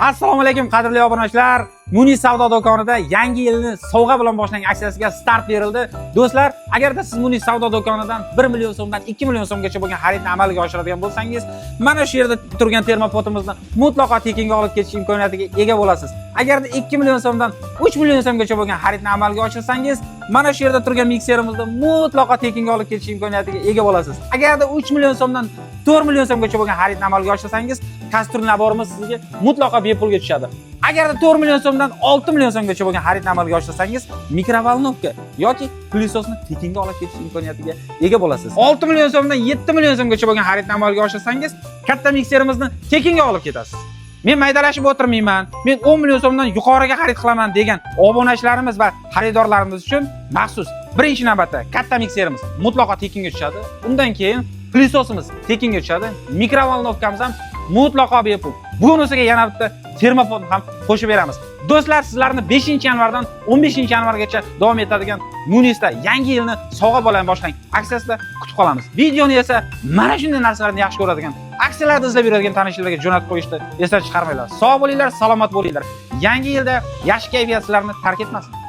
Assalomu alaykum qadrli obunachilar. Munis savdo do'konida yangi yilni sovg'a bilan boshlangan aksiyasiga start berildi. Do'stlar, agarda siz Munis savdo do'konidan 1 million so'mdan 2 million so'mgacha bo'lgan xaridni amalga oshiradigan bo'lsangiz, mana shu yerda turgan termopotimizni mutlaqo tekinga olib ketish imkoniyatiga ega bo'lasiz. Agarda 2 million so'mdan 3 million so'mgacha bo'lgan xaridni amalga oshirsangiz, mana shu yerda turgan mikserimizni mutlaqo tekinga olib ketish imkoniyatiga ega bo'lasiz. Agarda 3 million so'mdan 4 million so'mgacha bo'lgan xaridni amalga oshirsangiz, kastur naborimiz sizga mutlaqo bepulga tushadi. Agarda 4 million so'mdan 6 million so'mgacha bo'lgan xaridni amalga oshirsangiz, mikrovolnovka yoki plisosni tekinga olib ketish imkoniyatiga ega bo'lasiz. 6 million so'mdan 7 million so'mgacha bo'lgan xaridni amalga oshirsangiz, katta mikserimizni tekinga olib ketasiz. Men maydalashib o'tirmayman, men 10 million so'mdan yuqoriga xarid qilaman degan obunachilarimiz va xaridorlarimiz uchun maxsus birinchi navbatda katta mikserimiz mutlaqo tekinga tushadi. Undan keyin plisosimiz tekinga tushadi. Mikrovolnovkamiz ham mutlaqo bepul. Bonusiga yana bitta termopotni ham qo'shib beramiz. Do'stlar, sizlarni 5-yanvardan 15-yanvargacha davom etadigan Munisda yangi yilni sovg'a bilan boshlang aksiyasida kutib qolamiz. Videoni esa mana shunday narsalarni yaxshi ko'radigan, aksiyalarni izlab yuradigan tanishlarga jo'natib qo'yishni esdan chiqarmanglar. Sog' bo'linglar, salomat bo'linglar. Yangi yilda yaxshi kayfiyat sizlarni tark etmasin.